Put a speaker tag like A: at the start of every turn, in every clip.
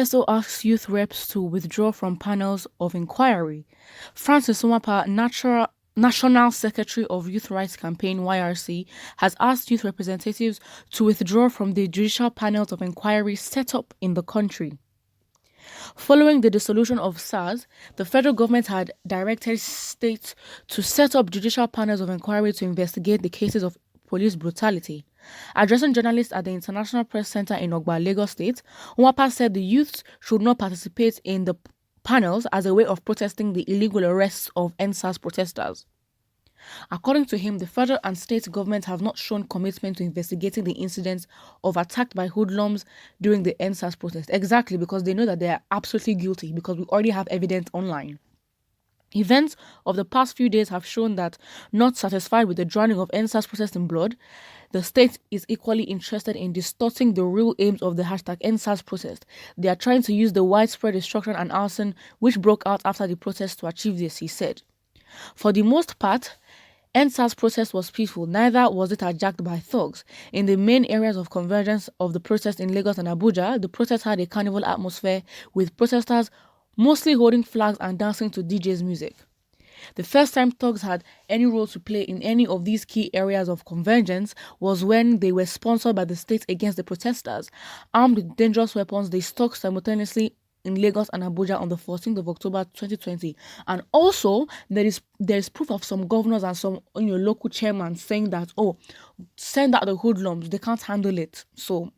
A: ESO asks youth reps to withdraw from panels of inquiry. Francis Nwapa, National Secretary of Youth Rights Campaign (YRC), has asked youth representatives to withdraw from the judicial panels of inquiry set up in the country. Following the dissolution of SARS, the federal government had directed states to set up judicial panels of inquiry to investigate the cases of police brutality. Addressing journalists at the International Press Center in Ogba, Lagos State, Nwapa said the youths should not participate in the panels as a way of protesting the illegal arrests of NSAS protesters. According to him, the federal and state governments have not shown commitment to investigating the incidents of attack by hoodlums during the NSAS protest. Exactly, because they know that they are absolutely guilty because we already have evidence online. Events of the past few days have shown that, not satisfied with the drowning of NSAS protest in blood, the state is equally interested in distorting the real aims of the #NSAS protest. They are trying to use the widespread destruction and arson which broke out after the protest to achieve this, he said. For the most part, NSAS protest was peaceful, neither was it hijacked by thugs. In the main areas of convergence of the protest in Lagos and Abuja, the protest had a carnival atmosphere with protesters mostly holding flags and dancing to DJ's music. The first time thugs had any role to play in any of these key areas of convergence was when they were sponsored by the state against the protesters. Armed with dangerous weapons, they stalked simultaneously in Lagos and Abuja on the 14th of October 2020. And also, there is proof of some governors and some local chairmen saying that, send out the hoodlums, they can't handle it. So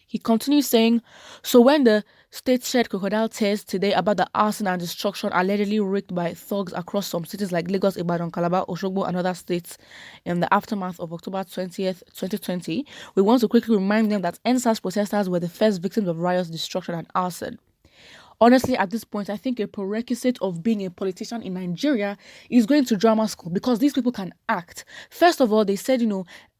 A: he continues saying, so when the state shed crocodile tears today about the arson and destruction allegedly wreaked by thugs across some cities like Lagos, Ibadan, Calabar, Oshogbo, and other states in the aftermath of October 20th, 2020, we want to quickly remind them that NSAS protesters were the first victims of riots, destruction, and arson. Honestly, at this point, I think a prerequisite of being a politician in Nigeria is going to drama school because these people can act. First of all, they said,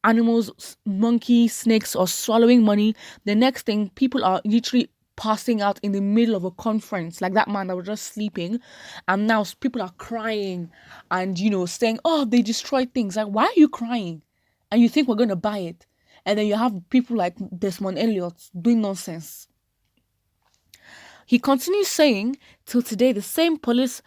A: animals, monkeys, snakes are swallowing money. The next thing, people are literally passing out in the middle of a conference, like that man that was just sleeping. And now people are crying and, saying, they destroyed things. Like, why are you crying? And you think we're going to buy it? And then you have people like Desmond Elliot doing nonsense. He continues saying, till today, the same police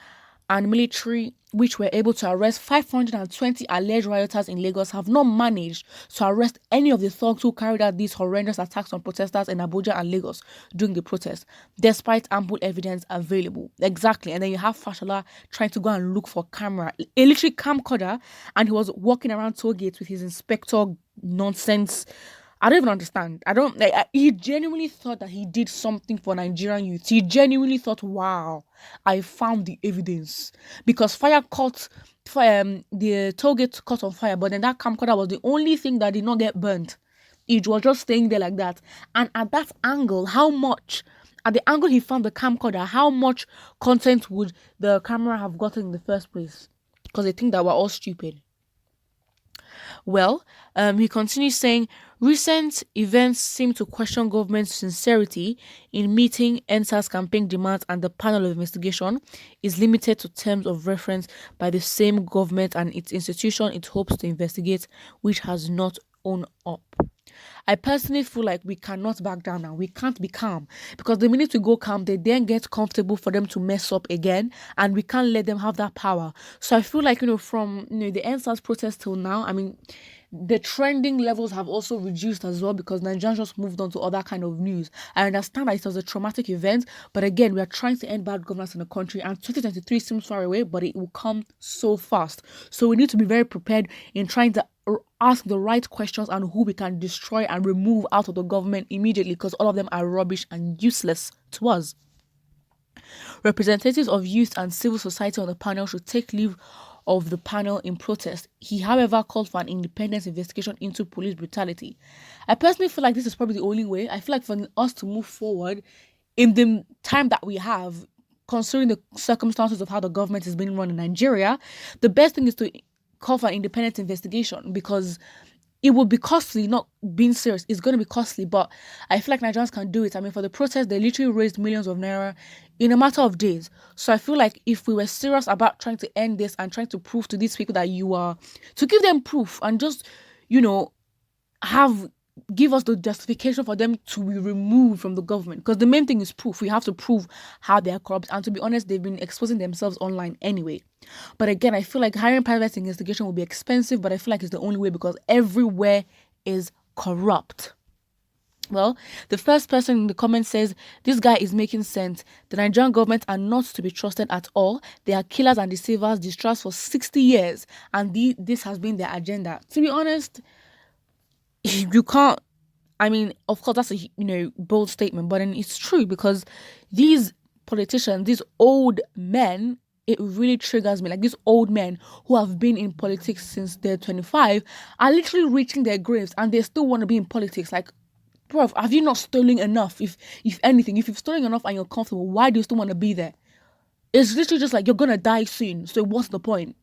A: and military which were able to arrest 520 alleged rioters in Lagos have not managed to arrest any of the thugs who carried out these horrendous attacks on protesters in Abuja and Lagos during the protest, despite ample evidence available. Exactly. And then you have Fashola trying to go and look for camera, a literally camcorder, and he was walking around toll gates with his inspector nonsense. I don't even understand. He genuinely thought that he did something for Nigerian youth. He genuinely thought, wow, I found the evidence. Because the toll gate caught on fire, but then that camcorder was the only thing that did not get burnt. It was just staying there like that. And at that angle, at the angle he found the camcorder, how much content would the camera have gotten in the first place? Because they think that we're all stupid. Well, he continues saying, recent events seem to question government's sincerity in meeting NSAS campaign demands, and the panel of investigation is limited to terms of reference by the same government and its institution it hopes to investigate, which has not owned up. I personally feel like we cannot back down now. We can't be calm because the minute we go calm, they then get comfortable for them to mess up again, and we can't let them have that power. So I feel like, from the NSAS protest till now, the trending levels have also reduced as well because Nigerians just moved on to other kind of news. I understand that it was a traumatic event, but again, we are trying to end bad governance in the country, and 2023 seems far away, but it will come so fast. So we need to be very prepared in trying to ask the right questions on who we can destroy and remove out of the government immediately, because all of them are rubbish and useless to us. Representatives of youth and civil society on the panel should take leave of the panel in protest. He, however, called for an independent investigation into police brutality. I personally feel like this is probably the only way. I feel like for us to move forward in the time that we have, considering the circumstances of how the government is being run in Nigeria, the best thing is to call for an independent investigation, because it will be costly. Not being serious, it's going to be costly, but I feel like Nigerians can do it. For the protest, they literally raised millions of naira in a matter of days. So I feel like if we were serious about trying to end this and trying to prove to these people that to give them proof and just, have give us the justification for them to be removed from the government, because the main thing is proof. We have to prove how they are corrupt, and to be honest, they've been exposing themselves online anyway. But again, I feel like hiring private investigation will be expensive, but I feel like it's the only way because everywhere is corrupt. Well, the first person in the comment says, this guy is making sense. The Nigerian government are not to be trusted at all. They are killers and deceivers, distrust for 60 years. And this has been their agenda. To be honest, you can't, I mean, of course, that's a bold statement, but then it's true, because these politicians, these old men, it really triggers me. Like, these old men who have been in politics since they're 25 are literally reaching their graves and they still want to be in politics. Like, bro, have you not stolen enough? If anything, if you've stolen enough and you're comfortable, why do you still want to be there? It's literally just like, you're gonna die soon, so what's the point?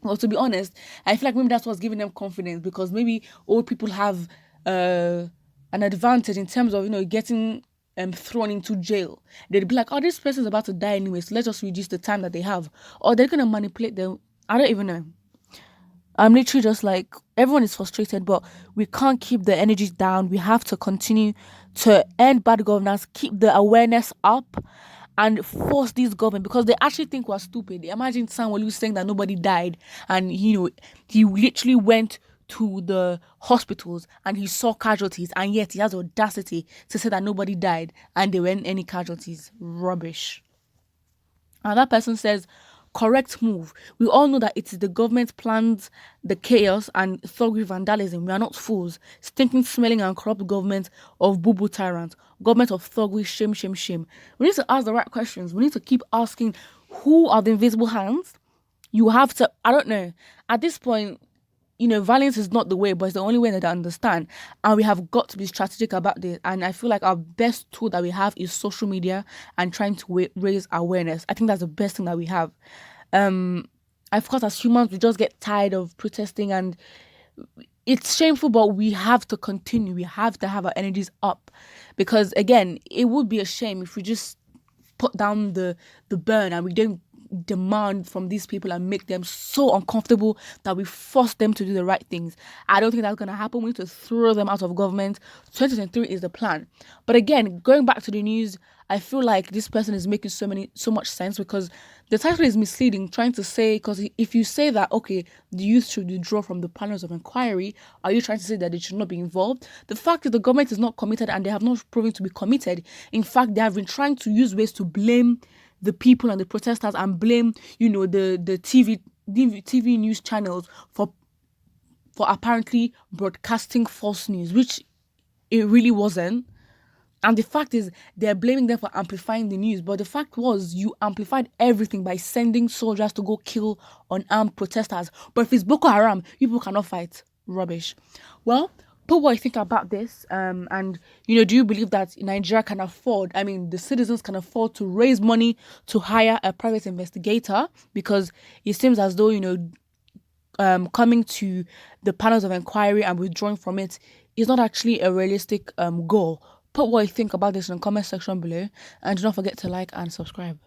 A: Well, to be honest, I feel like maybe that's what's giving them confidence, because maybe old people have an advantage in terms of getting thrown into jail. They'd be like, oh, this person's about to die anyway, so let's just reduce the time that they have. Or they're gonna manipulate them. I don't even know. I'm literally just like, everyone is frustrated, but we can't keep the energies down. We have to continue to end bad governance, keep the awareness up, and force these government, because they actually think we're stupid. Imagine someone who's saying that nobody died, and he literally went to the hospitals and he saw casualties, and yet he has the audacity to say that nobody died and there weren't any casualties. Rubbish. And that person says, correct move. We all know that it is the government plans the chaos and thuggery vandalism. We are not fools. Stinking, smelling and corrupt government of boo-boo tyrants. Government of thuggery, shame, shame, shame. We need to ask the right questions. We need to keep asking, who are the invisible hands? You have to, I don't know. At this point, violence is not the way, but it's the only way that I understand. And we have got to be strategic about this. And I feel like our best tool that we have is social media and trying to raise awareness. I think that's the best thing that we have. Of course, as humans, we just get tired of protesting, and it's shameful, but we have to continue. We have to have our energies up, because again, it would be a shame if we just put down the burn and we don't demand from these people and make them so uncomfortable that we force them to do the right things. I don't think that's going to happen. We need to throw them out of government. 2023 is the plan. But again, going back to the news, I feel like this person is making so much sense, because the title is misleading, trying to say, because if you say that, okay, the youth should withdraw from the panels of inquiry, are you trying to say that they should not be involved? The fact that the government is not committed, and they have not proven to be committed. In fact, they have been trying to use ways to blame the people and the protesters, and blame the TV news channels for apparently broadcasting false news, which it really wasn't. And the fact is, they're blaming them for amplifying the news, but the fact was, you amplified everything by sending soldiers to go kill unarmed protesters. But if it's Boko Haram, people cannot fight. Rubbish. Well, put what you think about this, and do you believe that Nigeria can afford, the citizens can afford to raise money to hire a private investigator? Because it seems as though coming to the panels of inquiry and withdrawing from it is not actually a realistic goal. Put what you think about this in the comment section below, and do not forget to like and subscribe.